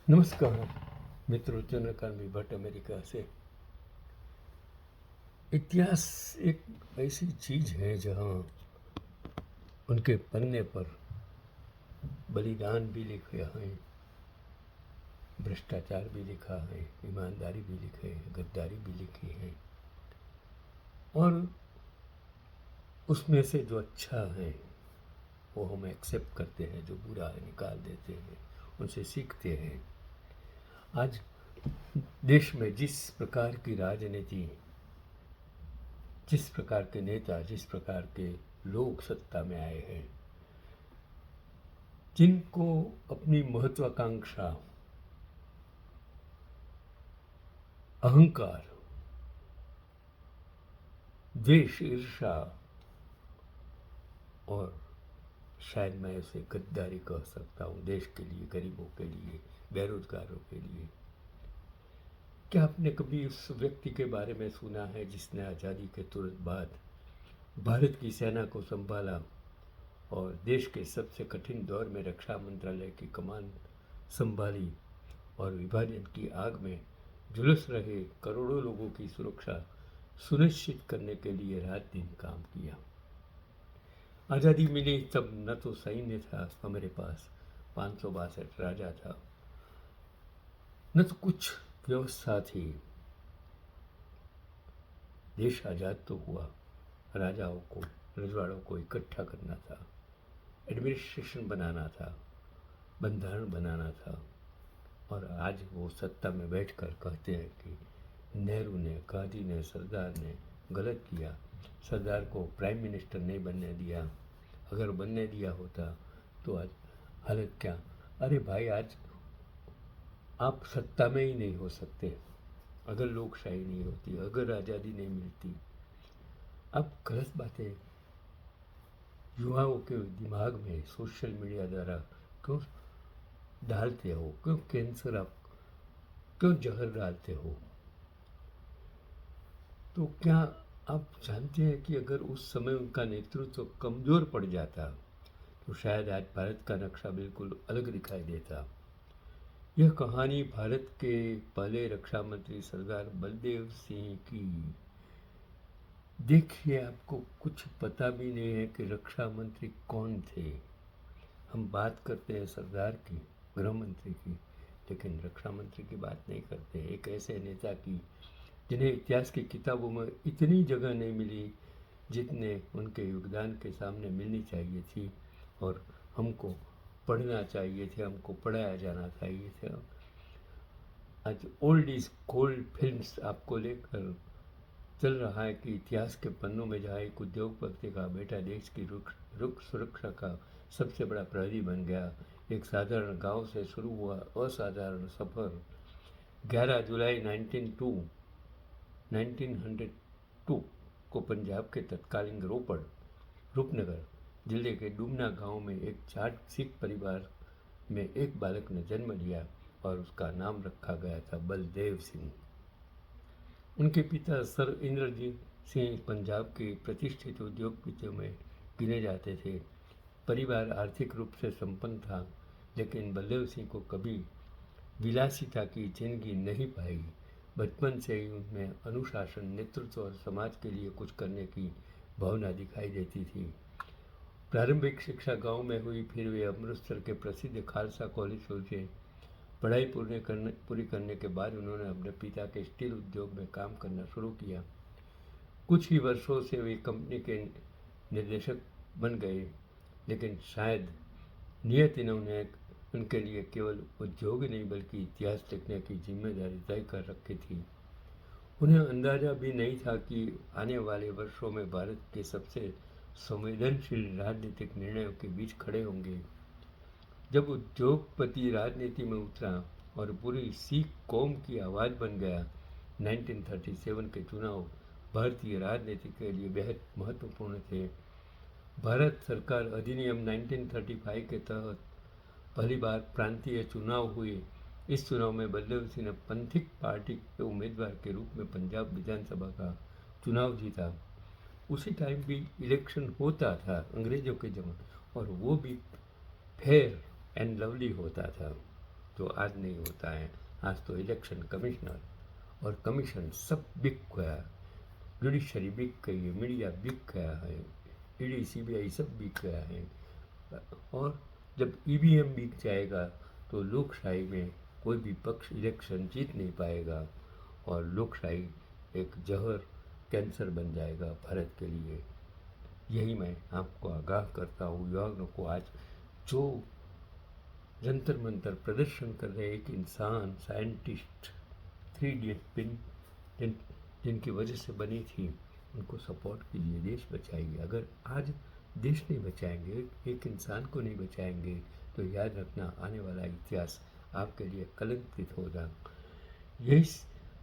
नमस्कार मित्रों, चंद्रकांत भट्ट अमेरिका से। इतिहास एक ऐसी चीज़ है जहाँ उनके पन्ने पर बलिदान भी लिखे हैं, भ्रष्टाचार भी लिखा है, ईमानदारी भी लिखे है, गद्दारी भी लिखी है। और उसमें से जो अच्छा है वो हम एक्सेप्ट करते हैं, जो बुरा है निकाल देते हैं, उनसे सीखते हैं। आज देश में जिस प्रकार की राजनीति, जिस प्रकार के नेता, जिस प्रकार के लोग सत्ता में आए हैं, जिनको अपनी महत्वाकांक्षा, अहंकार, द्वेष, ईर्षा और शायद मैं उसे गद्दारी कह सकता हूँ देश के लिए, गरीबों के लिए, बेरोजगारों के लिए। क्या आपने कभी उस व्यक्ति के बारे में सुना है जिसने आज़ादी के तुरंत बाद भारत की सेना को संभाला और देश के सबसे कठिन दौर में रक्षा मंत्रालय की कमान संभाली और विभाजन की आग में झुलस रहे करोड़ों लोगों की सुरक्षा सुनिश्चित करने के लिए रात दिन काम किया? आज़ादी मिली तब न तो सैन्य था हमारे पास, 562 राजा था, न तो कुछ व्यवस्था थी। देश आज़ाद तो हुआ, राजाओं को, रजवाड़ों को इकट्ठा करना था, एडमिनिस्ट्रेशन बनाना था, बंधारण बनाना था। और आज वो सत्ता में बैठकर कहते हैं कि नेहरू ने, गांधी ने, सरदार ने गलत किया, सरदार को प्राइम मिनिस्टर नहीं बनने दिया, अगर बनने दिया होता तो आज हालत क्या। अरे भाई, आज आप सत्ता में ही नहीं हो सकते अगर लोकशाही नहीं होती, अगर आज़ादी नहीं मिलती। अब गलत बातें युवाओं के दिमाग में सोशल मीडिया द्वारा क्यों डालते हो? क्यों कैंसर, आप क्यों जहर डालते हो? तो क्या आप जानते हैं कि अगर उस समय उनका नेतृत्व कमज़ोर पड़ जाता तो शायद आज भारत का नक्शा बिल्कुल अलग दिखाई देता। यह कहानी भारत के पहले रक्षा मंत्री सरदार बलदेव सिंह की। देखिए, आपको कुछ पता भी नहीं है कि रक्षा मंत्री कौन थे। हम बात करते हैं सरदार की, गृह मंत्री की, लेकिन रक्षा मंत्री की बात नहीं करते। एक ऐसे नेता की जिन्हें इतिहास की किताबों में इतनी जगह नहीं मिली जितने उनके योगदान के सामने मिलनी चाहिए थी, और हमको पढ़ना चाहिए थे, हमको पढ़ाया जाना चाहिए था। आज ओल्ड इज गोल्ड फिल्म्स आपको लेकर चल रहा है कि इतिहास के पन्नों में जहाँ एक उद्योगपति का बेटा देश की रुख सुरक्षा का सबसे बड़ा प्रहरी बन गया, एक साधारण गांव से शुरू हुआ असाधारण सफ़र 11 जुलाई 1902 को पंजाब के तत्कालीन रूपनगर जिले के डूमना गांव में एक जाट सिख परिवार में एक बालक ने जन्म लिया और उसका नाम रखा गया था बलदेव सिंह। उनके पिता सर इंद्रजीत सिंह पंजाब के प्रतिष्ठित उद्योगपतियों में गिने जाते थे। परिवार आर्थिक रूप से संपन्न था, लेकिन बलदेव सिंह को कभी विलासिता की जिंदगी नहीं पाई। बचपन से ही उनमें अनुशासन, नेतृत्व और समाज के लिए कुछ करने की भावना दिखाई देती थी। प्रारंभिक शिक्षा गांव में हुई, फिर वे अमृतसर के प्रसिद्ध खालसा कॉलेज पहुंचे। पढ़ाई पूरी करने के बाद उन्होंने अपने पिता के स्टील उद्योग में काम करना शुरू किया। कुछ ही वर्षों से वे कंपनी के निर्देशक बन गए, लेकिन शायद नियति ने उन्हें उनके लिए केवल उद्योग ही नहीं बल्कि इतिहास लिखने की जिम्मेदारी तय कर रखी थी। उन्हें अंदाजा भी नहीं था कि आने वाले वर्षों में भारत के सबसे संवेदनशील राजनीतिक निर्णयों के बीच खड़े होंगे। जब उद्योगपति राजनीति में उतरा और पूरी सिख कौम की आवाज़ बन गया, 1937 के चुनाव भारतीय राजनीति के लिए बेहद महत्वपूर्ण थे। भारत सरकार अधिनियम 1935 के तहत पहली बार प्रांतीय चुनाव हुए। इस चुनाव में बलदेव सिंह ने पंथिक पार्टी के उम्मीदवार के रूप में पंजाब विधानसभा का चुनाव जीता। उसी टाइम भी इलेक्शन होता था अंग्रेजों के जमाने, और वो भी फेयर एंड लवली होता था। जो आज नहीं होता है। आज तो इलेक्शन कमिश्नर और कमीशन सब बिक गया, जुडिशरी बिक गई है, मीडिया बिक गया है, ईडी सीबीआई सब बिक गया है। और जब ईवीएम बिक जाएगा तो लोकशाही में कोई भी पक्ष इलेक्शन जीत नहीं पाएगा और लोकशाही एक जहर, कैंसर बन जाएगा भारत के लिए। यही मैं आपको आगाह करता हूँ। युवाओं को आज जो जंतर मंतर प्रदर्शन कर रहे एक इंसान, साइंटिस्ट, 3D पिन जिनकी वजह से बनी थी, उनको सपोर्ट कीजिए, देश बचाइए। अगर आज देश नहीं बचाएंगे, एक इंसान को नहीं बचाएंगे, तो याद रखना आने वाला इतिहास आपके लिए कलंकित होगा। यही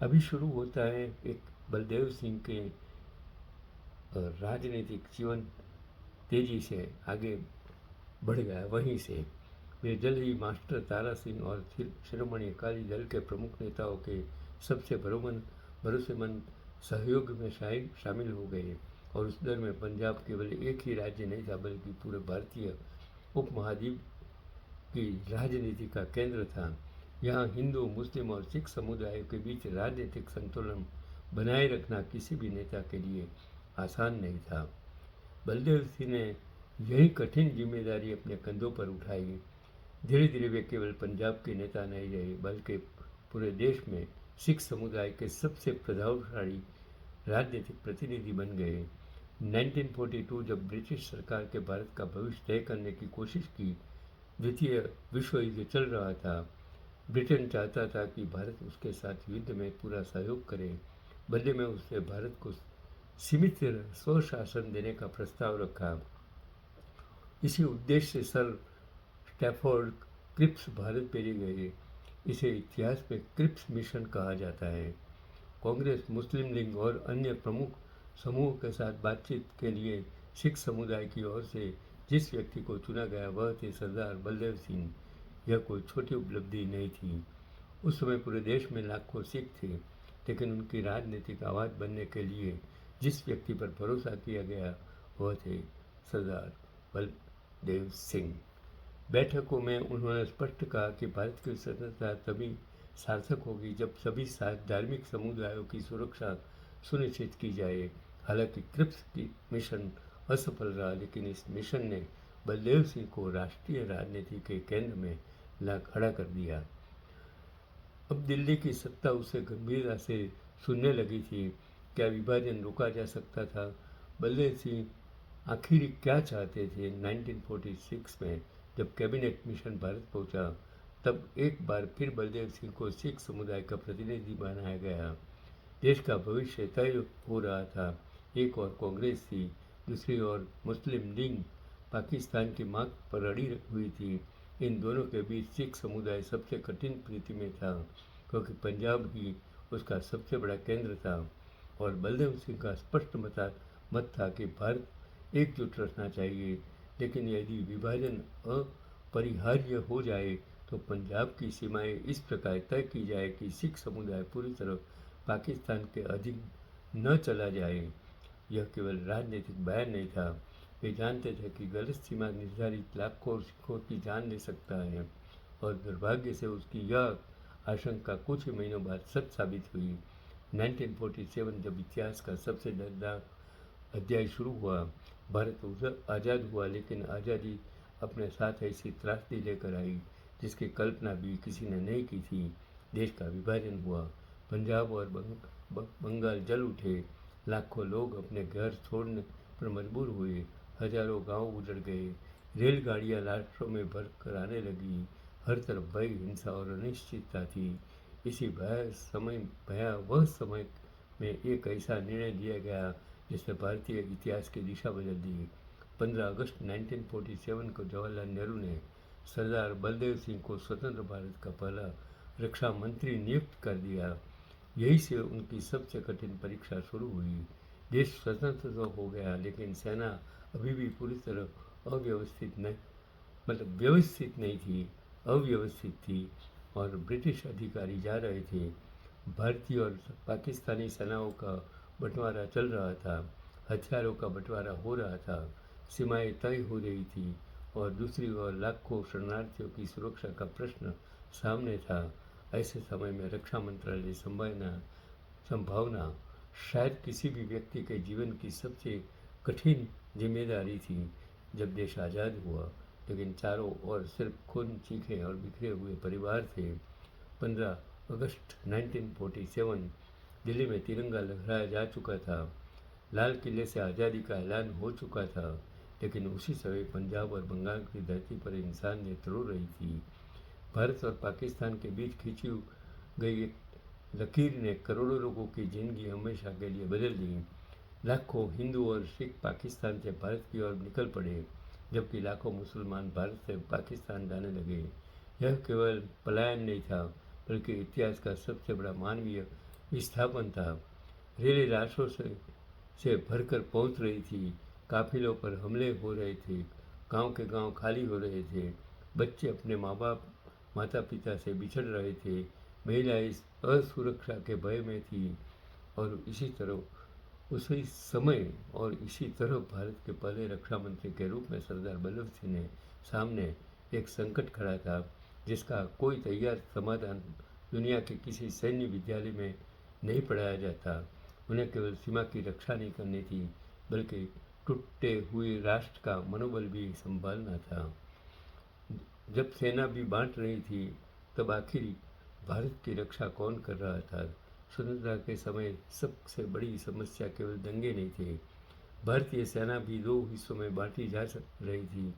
अभी शुरू होता है। एक बलदेव सिंह के राजनीतिक जीवन तेजी से आगे बढ़ गया। वहीं से वे जल्द ही मास्टर तारा सिंह और शिरोमणि अकाली दल के प्रमुख नेताओं के सबसे भरोसेमंद सहयोग में शामिल हो गए। और उस दौर में पंजाब केवल एक ही राज्य नहीं था, बल्कि पूरे भारतीय उपमहाद्वीप की राजनीति का केंद्र था। यहाँ हिंदू, मुस्लिम और सिख समुदायों के बीच राजनीतिक संतुलन बनाए रखना किसी भी नेता के लिए आसान नहीं था। बलदेव सिंह ने यही कठिन जिम्मेदारी अपने कंधों पर उठाई। धीरे धीरे वे केवल पंजाब के नेता नहीं रहे, बल्कि पूरे देश में सिख समुदाय के सबसे प्रभावशाली राजनीतिक प्रतिनिधि बन गए। 1942 जब ब्रिटिश सरकार के भारत का भविष्य तय करने की कोशिश की, द्वितीय विश्व युद्ध चल रहा था। ब्रिटेन चाहता था कि भारत उसके साथ युद्ध में पूरा सहयोग करे। बदले में उसने भारत को सीमित स्वशासन देने का प्रस्ताव रखा। इसी उद्देश्य से सर स्टैफोर्ड क्रिप्स भारत भेजे गए। इसे इतिहास में क्रिप्स मिशन कहा जाता है। कांग्रेस, मुस्लिम लीग और अन्य प्रमुख समूहों के साथ बातचीत के लिए सिख समुदाय की ओर से जिस व्यक्ति को चुना गया वह थे सरदार बलदेव सिंह। यह कोई छोटी उपलब्धि नहीं थी। उस समय पूरे देश में लाखों सिख थे, लेकिन उनकी राजनीतिक आवाज़ बनने के लिए जिस व्यक्ति पर भरोसा किया गया वह थे सरदार बलदेव सिंह। बैठकों में उन्होंने स्पष्ट कहा कि भारत की स्वतंत्रता तभी सार्थक होगी जब सभी धार्मिक समुदायों की सुरक्षा सुनिश्चित की जाए। हालांकि क्रिप्स की मिशन असफल रहा, लेकिन इस मिशन ने बलदेव सिंह को राष्ट्रीय राजनीति के केंद्र में ला खड़ा कर दिया। अब दिल्ली की सत्ता उसे गंभीरता से सुनने लगी थी। क्या विभाजन रोका जा सकता था? बलदेव सिंह आखिर क्या चाहते थे? 1946 में जब कैबिनेट मिशन भारत पहुंचा, तब एक बार फिर बलदेव सिंह को सिख समुदाय का प्रतिनिधि बनाया गया। देश का भविष्य तय हो रहा था। एक और कांग्रेस थी, दूसरी ओर मुस्लिम लीग पाकिस्तान की मांग पर अड़ी हुई थी। इन दोनों के बीच सिख समुदाय सबसे कठिन स्थिति में था, क्योंकि पंजाब ही उसका सबसे बड़ा केंद्र था और बलदेव सिंह का स्पष्ट मत था कि भारत एकजुट रहना चाहिए। लेकिन यदि विभाजन अपरिहार्य हो जाए तो पंजाब की सीमाएं इस प्रकार तय की जाए कि सिख समुदाय पूरी तरह पाकिस्तान के अधीन न चला जाए। यह केवल राजनीतिक बयान नहीं था। वे जानते थे कि गलत सीमा निर्धारित लाखों सिखों की जान ले सकता है और दुर्भाग्य से उसकी यह आशंका कुछ ही महीनों बाद सच साबित हुई। 1947 जब इतिहास का सबसे दर्दनाक अध्याय शुरू हुआ, भारत आज़ाद हुआ, लेकिन आज़ादी अपने साथ ऐसी त्रासदी लेकर आई जिसकी कल्पना भी किसी ने नहीं की थी। देश का विभाजन हुआ, पंजाब और बंगाल जल उठे, लाखों लोग अपने घर छोड़ने पर मजबूर हुए, हजारों गांव उजड़ गए, रेलगाड़ियां लाशों में भर कर आने लगी, हर तरफ भय, हिंसा और अनिश्चितता थी। इसी भयावह समय में एक ऐसा निर्णय लिया गया जिसने भारतीय इतिहास की दिशा बदल दी। 15 अगस्त 1947 को जवाहरलाल नेहरू ने सरदार बलदेव सिंह को स्वतंत्र भारत का पहला रक्षा मंत्री नियुक्त कर दिया। यही से उनकी सबसे कठिन परीक्षा शुरू हुई। देश स्वतंत्र तो हो गया, लेकिन सेना अभी भी पूरी तरह व्यवस्थित नहीं थी, अव्यवस्थित थी और ब्रिटिश अधिकारी जा रहे थे। भारतीय और पाकिस्तानी सेनाओं का बंटवारा चल रहा था, हथियारों का बंटवारा हो रहा था, सीमाएं तय हो रही थी और दूसरी ओर लाखों शरणार्थियों की सुरक्षा का प्रश्न सामने था। ऐसे समय में रक्षा मंत्रालय संभावना शायद किसी भी व्यक्ति के जीवन की सबसे कठिन जिम्मेदारी थी। जब देश आज़ाद हुआ, लेकिन चारों ओर सिर्फ खून, चीखें और बिखरे हुए परिवार थे। 15 अगस्त 1947 दिल्ली में तिरंगा लहराया जा चुका था। लाल किले से आज़ादी का ऐलान हो चुका था, लेकिन उसी समय पंजाब और बंगाल की धरती पर इंसानियत रो रही थी। भारत और पाकिस्तान के बीच खींची गई एक लकीर ने करोड़ों लोगों की जिंदगी हमेशा के लिए बदल दी। लाखों हिंदू और सिख पाकिस्तान से भारत की ओर निकल पड़े, जबकि लाखों मुसलमान भारत से पाकिस्तान जाने लगे। यह केवल पलायन नहीं था, बल्कि इतिहास का सबसे बड़ा मानवीय विस्थापन था। रेलें लाशों से भरकर पहुंच रही थी, काफिलों पर हमले हो रहे थे, गांव के गांव खाली हो रहे थे, बच्चे अपने माँ बाप माता पिता से बिछड़ रहे थे, महिलाएं इस असुरक्षा के भय में थी। और उसी समय और इसी तरह भारत के पहले रक्षा मंत्री के रूप में सरदार वल्लभ सिंह ने सामने एक संकट खड़ा था, जिसका कोई तैयार समाधान दुनिया के किसी सैन्य विद्यालय में नहीं पढ़ाया जाता। उन्हें केवल सीमा की रक्षा नहीं करनी थी, बल्कि टूटे हुए राष्ट्र का मनोबल भी संभालना था। जब सेना भी बांट रही थी, तब आखिर भारत की रक्षा कौन कर रहा था? स्वतंत्रता के समय सबसे बड़ी समस्या केवल दंगे नहीं थे। भारतीय सेना भी दो हिस्सों में बांटी जा रही थी।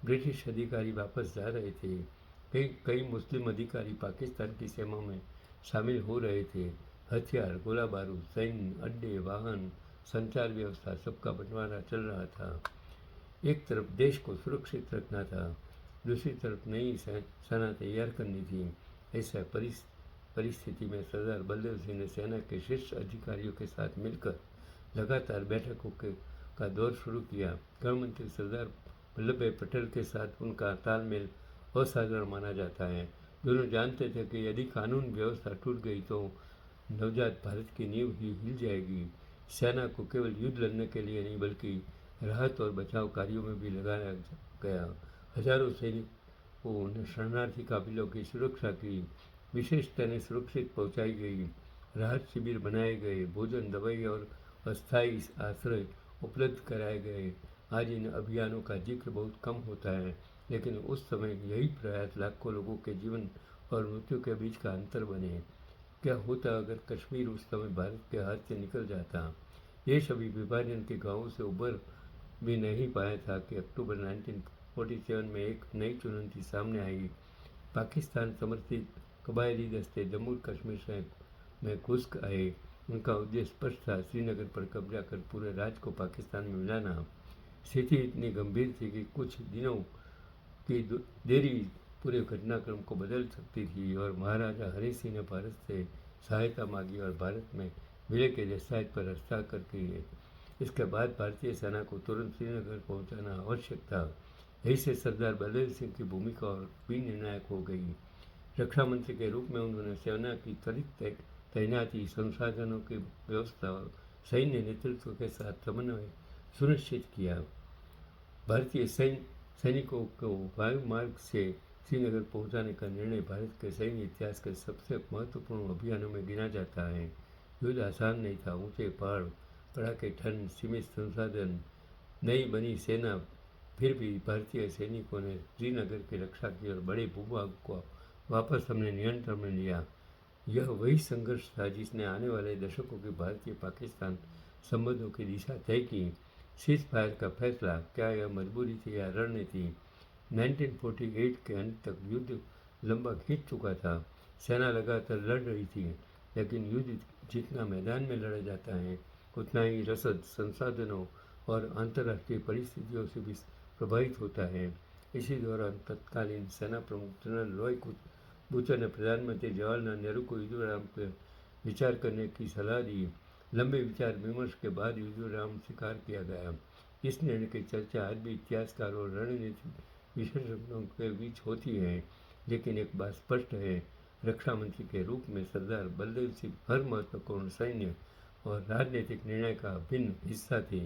ब्रिटिश अधिकारी वापस जा रहे थे, कई मुस्लिम अधिकारी पाकिस्तान की सेना में शामिल हो रहे थे। हथियार, गोला बारूद, सैन्य अड्डे, वाहन, संचार व्यवस्था, सबका बंटवारा चल रहा था। एक तरफ देश को सुरक्षित रखना था, दूसरी तरफ नई सेना तैयार करनी थी। ऐसा परिस्थिति में सरदार बल्लभ सिंह ने सेना के शीर्ष अधिकारियों के साथ मिलकर लगातार बैठकों का दौर शुरू किया। गृहमंत्री सरदार वल्लभ भाई पटेल के साथ उनका तालमेल असाधारण माना जाता है। दोनों जानते थे कि यदि कानून व्यवस्था टूट गई तो नवजात भारत की नींव ही हिल जाएगी। सेना को केवल युद्ध लड़ने के लिए नहीं, बल्कि राहत और बचाव कार्यों में भी लगाया गया। हजारों सैनिकों ने शरणार्थी काफिलों की सुरक्षा की, विशेष ट्रेनें सुरक्षित पहुंचाई गई, राहत शिविर बनाए गए, भोजन, दवाई और अस्थायी आश्रय उपलब्ध कराए गए। आज इन अभियानों का जिक्र बहुत कम होता है, लेकिन उस समय यही प्रयास लाखों लोगों के जीवन और मृत्यु के बीच का अंतर बने। क्या होता अगर कश्मीर उस समय भारत के हाथ से निकल जाता? देश अभी विभाजन के गांवों से उबर भी नहीं पाया था कि अक्टूबर 1947 में एक नई चुनौती सामने आई। पाकिस्तान समर्थित कबायली दस्ते जम्मू कश्मीर में घुस आए। उनका उद्देश्य स्पष्ट था, श्रीनगर पर कब्जा कर पूरे राज्य को पाकिस्तान में मिलाना। स्थिति इतनी गंभीर थी कि कुछ दिनों की देरी पूरे घटनाक्रम को बदल सकती थी। और महाराजा हरि सिंह ने भारत से सहायता मांगी और भारत में विलय के दस्तावेज पर हस्ताक्षर किए। इसके बाद भारतीय सेना को तुरंत श्रीनगर पहुंचाना आवश्यक था। यही से सरदार बलदेव सिंह की भूमिका और भी निर्णायक हो गई। रक्षा मंत्री के रूप में उन्होंने सेना की त्वरित तैनाती, संसाधनों की व्यवस्था और सैन्य नेतृत्व के साथ समन्वय सुनिश्चित किया। भारतीय सैनिकों को वायु मार्ग से श्रीनगर पहुंचाने का निर्णय भारत के सैन्य इतिहास के सबसे महत्वपूर्ण अभियानों में गिना जाता है। युद्ध आसान नहीं था, ऊंचे पहाड़, कड़ाके ठंड, सीमित संसाधन, नई बनी सेना, फिर भी भारतीय सैनिकों ने श्रीनगर की रक्षा की और बड़े भूभाग को वापस अपने नियंत्रण में लिया। यह वही संघर्ष था जिसने आने वाले दशकों के भारतीय पाकिस्तान संबंधों की दिशा तय की। सीज फायर का फैसला, क्या यह मजबूरी थी या रणनीति? 1948 के अंत तक युद्ध लंबा खींच चुका था। सेना लगातार लड़ रही थी, लेकिन युद्ध जितना मैदान में लड़ा जाता है, उतना ही रसद, संसाधनों और अंतर्राष्ट्रीय परिस्थितियों से भी प्रभावित होता है। इसी दौरान तत्कालीन सेना प्रमुख जनरल रॉय बूचर ने प्रधानमंत्री जवाहरलाल नेहरू को युद्ध विराम पर विचार करने की सलाह दी। लंबे विचार विमर्श के बाद युद्ध विराम स्वीकार किया गया। इस निर्णय की चर्चा आज भी इतिहासकार और रणनीति विशेषज्ञों के बीच होती है, लेकिन एक बात स्पष्ट है, रक्षा मंत्री के रूप में सरदार बलदेव सिंह हर महत्वपूर्ण सैन्य और राजनीतिक निर्णय का अभिन्न हिस्सा थे।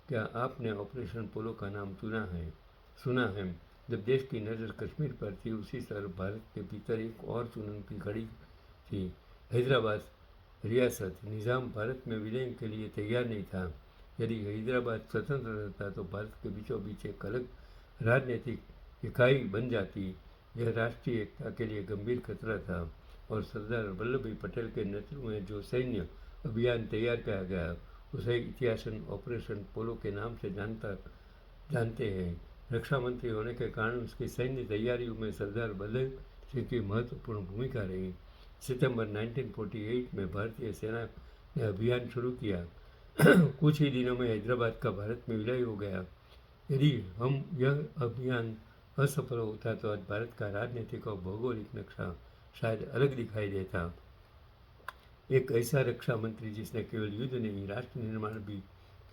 क्या आपने ऑपरेशन पोलो का नाम सुना है? जब देश की नज़र कश्मीर पर थी, उसी तरफ भारत के भीतर एक और चुनौती खड़ी थी। हैदराबाद रियासत निज़ाम भारत में विलय के लिए तैयार नहीं था। यदि हैदराबाद स्वतंत्र रहता तो भारत के बीचों बीच एक अलग राजनीतिक इकाई बन जाती। यह राष्ट्रीय एकता के लिए गंभीर खतरा था और सरदार वल्लभ भाई पटेल के नेतृत्व में जो सैन्य अभियान तैयार किया गया उसे इतिहास ऑपरेशन पोलो के नाम से जानते हैं। रक्षा मंत्री होने के कारण उसकी सैन्य तैयारियों में सरदार वल्लभ सिंह की महत्वपूर्ण भूमिका रही। सितंबर 1948 में भारतीय सेना ने अभियान शुरू किया। कुछ ही दिनों में हैदराबाद का भारत में विलय हो गया। यदि यह अभियान असफल होता तो आज भारत का राजनीतिक और भौगोलिक नक्शा शायद अलग दिखाई देता। एक ऐसा रक्षा मंत्री जिसने केवल युद्ध नहीं राष्ट्र निर्माण भी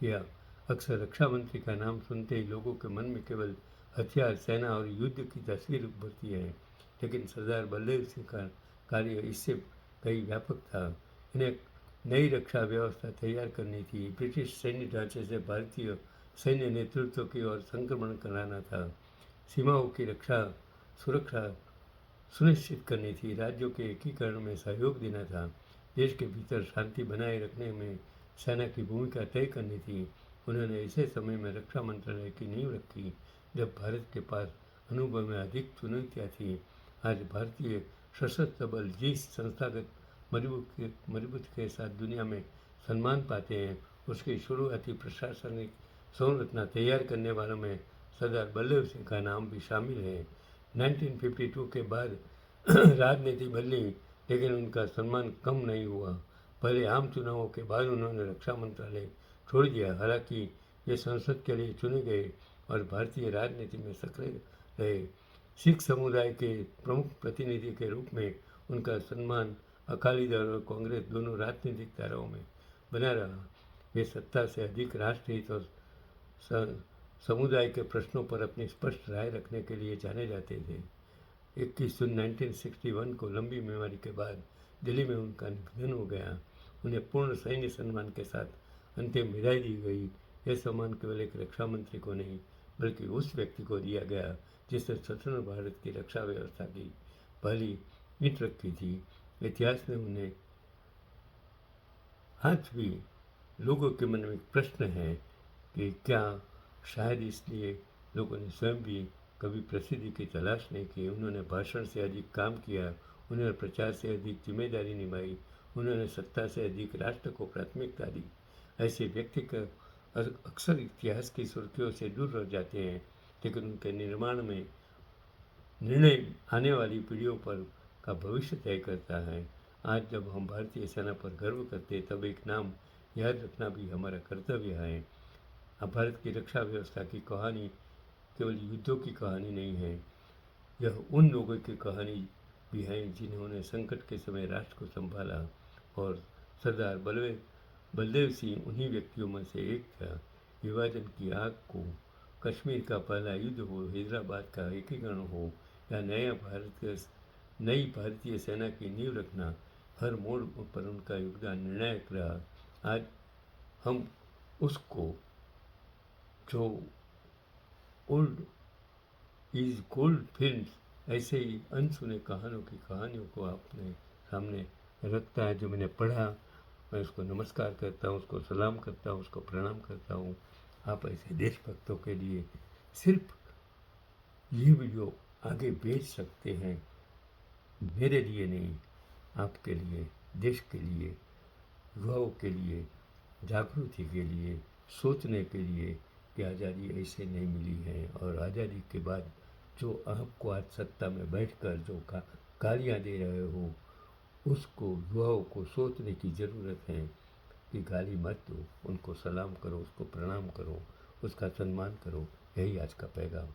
किया। अक्सर रक्षा मंत्री का नाम सुनते ही लोगों के मन में केवल हथियार, सेना और युद्ध की तस्वीर उभरती है, लेकिन सरदार बलदेव सिंह का कार्य इससे कई व्यापक था। इन्हें नई रक्षा व्यवस्था तैयार करनी थी, ब्रिटिश सैन्य ढांचे से भारतीय सैन्य नेतृत्व की ओर संक्रमण कराना था, सीमाओं की सुरक्षा सुनिश्चित करनी थी, राज्यों के एकीकरण में सहयोग देना था, देश के भीतर शांति बनाए रखने में सेना की भूमिका तय करनी थी। उन्होंने ऐसे समय में रक्षा मंत्रालय की नींव रखी जब भारत के पास अनुभव में अधिक चुनौतियाँ थी। आज भारतीय सशस्त्र बल जिस संस्थागत मजबूत के साथ दुनिया में सम्मान पाते हैं, उसकी शुरुआती प्रशासनिक संरचना तैयार करने वालों में सरदार वल्लभ सिंह का नाम भी शामिल है। 1952 के बाद राजनीति बदली, लेकिन उनका सम्मान कम नहीं हुआ। पहले आम चुनावों के बाद उन्होंने रक्षा मंत्रालय छोड़ दिया। हालांकि ये संसद के लिए चुने गए और भारतीय राजनीति में सक्रिय रहे। सिख समुदाय के प्रमुख प्रतिनिधि के रूप में उनका सम्मान अकाली दल और कांग्रेस दोनों राजनीतिक धाराओं में बना रहा। वे सत्ता से अधिक राष्ट्रहित और समुदाय के प्रश्नों पर अपनी स्पष्ट राय रखने के लिए जाने जाते थे। 21 जून 1961 को लंबी बीमारी के बाद दिल्ली में उनका निधन हो गया। उन्हें पूर्ण सैन्य सम्मान के साथ अंतिम विदाई दी गई। यह सम्मान केवल एक रक्षा मंत्री को नहीं, बल्कि उस व्यक्ति को दिया गया जिसने स्वतंत्र भारत की रक्षा व्यवस्था की पहली ईंट रखी थी। इतिहास ने उन्हें आज भी लोगों के मन में प्रश्न है कि क्या शायद इसलिए लोगों ने स्वयं भी कभी प्रसिद्धि की तलाश नहीं की। उन्होंने भाषण से अधिक काम किया, उन्होंने प्रचार से अधिक जिम्मेदारी निभाई, उन्होंने सत्ता से अधिक राष्ट्र को प्राथमिकता दी। ऐसे व्यक्ति का अक्सर इतिहास की सुर्खियों से दूर रह जाते हैं, लेकिन उनके निर्णय आने वाली पीढ़ियों पर का भविष्य तय करता है। आज जब हम भारतीय सेना पर गर्व करते हैं, तब एक नाम याद रखना भी हमारा कर्तव्य है। अब भारत की रक्षा व्यवस्था की कहानी केवल युद्धों की कहानी नहीं है, यह उन लोगों की कहानी भी है जिन्होंने संकट के समय राष्ट्र को संभाला, और सरदार बलदेव सिंह उन्हीं व्यक्तियों में से एक था। विभाजन की आग को, कश्मीर का पहला युद्ध हो, हैदराबाद का एकीकरण हो या नई भारतीय सेना की नींव रखना, हर मोड़ पर उनका योगदान निर्णायक रहा। आज हम उसको जो ओल्ड इज गोल्ड फिल्म्स ऐसे ही अनसुने कहानियों को अपने सामने रखता है। जो मैंने पढ़ा, मैं उसको नमस्कार करता हूँ, उसको सलाम करता हूँ, उसको प्रणाम करता हूँ। आप ऐसे देशभक्तों के लिए सिर्फ ये वीडियो आगे भेज सकते हैं, मेरे लिए नहीं, आपके लिए, देश के लिए, युवाओं के लिए, जागृति के लिए, सोचने के लिए कि आज़ादी ऐसे नहीं मिली है। और आज़ादी के बाद जो आपको आज सत्ता में बैठकर जो गालियाँ दे रहे हो, उसको युवाओं को सोचने की ज़रूरत है कि गाली मत दो, उनको सलाम करो, उसको प्रणाम करो, उसका सम्मान करो। यही आज का पैगाम।